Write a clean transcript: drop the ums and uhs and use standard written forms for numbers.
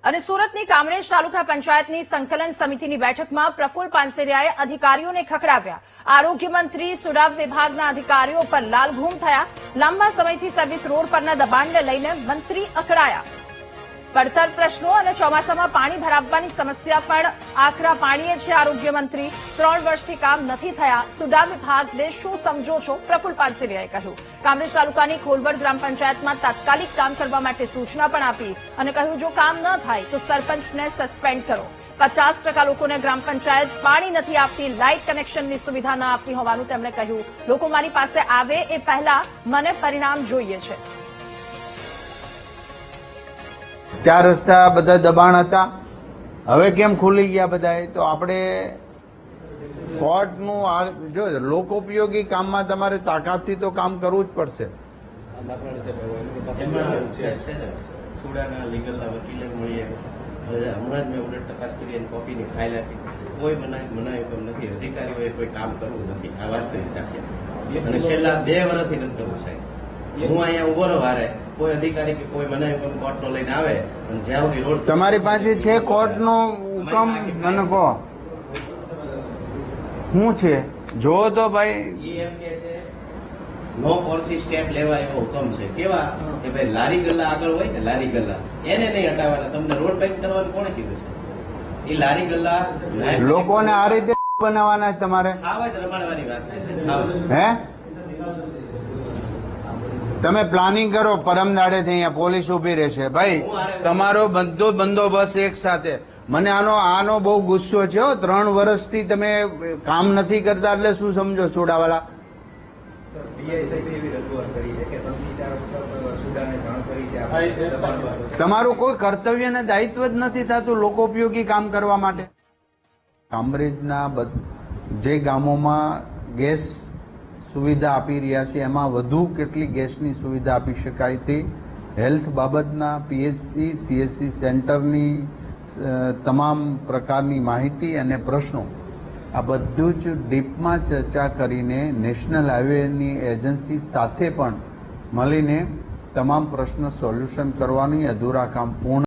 અને સુરતની કામરેજ તાલુકા પંચાયતની સંકલન સમિતિની બેઠકમાં પ્રફુલ્લ પાનસેરિયાએ અધિકારીઓને ખખડાવ્યા. આરોગ્ય મંત્રી સુરાબ વિભાગના અધિકારીઓ પર લાલઘૂમ થયા. લાંબા સમયથી સર્વિસ રોડ પરના દબાણને લઈને મંત્રી અકળાયા. પડતર પ્રશ્નો અને ચોમાસામાં પાણી ભરાવવાની સમસ્યા પણ આકરા પાણીએ છે. આરોગ્ય મંત્રી 3 વર્ષથી કામ નથી થયા. સુરાબ વિભાગને શું સમજો છો? પ્રફુલ્લ પાનસેરિયાએ કહ્યું. કામરેજ તાલુકાની ખોલવડ ગ્રામ પંચાયતમાં તાત્કાલિક કામ કરવા માટે સૂચના પણ આપી અને કહ્યું જો કામ ન થાય તો સરપંચને સસ્પેન્ડ કરો. 50% લોકોને ગ્રામ પંચાયત પાણી નથી આપતી. લાઇટ કનેક્શનની સુવિધા ન આપતી હોવાનું તેમણે કહ્યું. લોકો મારી પાસે આવે એ પહેલા મને પરિણામ જોઈએ છે. ત્યાં રસ્તા બધા દબાણ હતા, હવે કેમ ખુલી ગયા બધા? તો આપણે કોર્ટનું જો લોકોપયોગી કામમાં તમારે તાકાતથી તો કામ કરવું જ પડશે. હમણાં જ મેં ઓડિટ તપાસ કરી અને કોપીની ફાઇલ આપી. કોઈ મનાય નથી, અધિકારીઓએ કોઈ કામ કરવું નથી. આ વાસ્તવિકતા છે અને છેલ્લા 2 વર્ષથી નથી કરવું સાહેબ. હું અહીંયા ઉભો રહો હારે કોઈ અધિકારી કે કોઈ બનાવી કોર્ટનો લઈને આવે અને જ્યાં સુધી રોડ તમારી પાસે છે કોર્ટનો હુકમ મને કહો શું છે? જો તો ભાઈ એમ કે છે નો પોલિસી સ્ટેપ લેવા એવો હુકમ છે. કેવા કે ભાઈ લારી ગલ્લા આગળ હોય ને, લારી ગલ્લા એને નહીં હટાવવાના. તમને રોડ બંધ કરવાનું કોણે કીધું છે? એ લારી ગલ્લા લોકોને આ રીતે બનાવવાના તમારે આવા જ રમાડવાની વાત છે. હે તમે પ્લાનિંગ કરો, પરમ દાડેથી અહીંયા પોલીસ ઉભી રહેશે. ભાઈ તમારો બધો બંદોબસ્ત એક સાથે. મને આનો બહુ ગુસ્સો છે. 3 વર્ષથી તમે કામ નથી કરતા એટલે શું સમજો છોડાવાળા? તમારું કોઈ કર્તવ્ય ને દાયિત્વ જ નથી થતું લોકોપયોગી કામ કરવા માટે. કામરેજના જે ગામોમાં ગેસ સુવિધા આપી રહ્યા છે એમાં વધુ કેટલી ગેસની સુવિધા આપી શકાય તે હેલ્થ બાબતના પીએચસી સીએચસી સેન્ટરની તમામ પ્રકારની માહિતી અને પ્રશ્નો આ બધું જ ડીપમાં ચર્ચા કરીને નેશનલ હાઈવેની એજન્સી સાથે પણ મળીને તમામ પ્રશ્નો સોલ્યુશન કરવાની અધૂરા કામ પૂર્ણ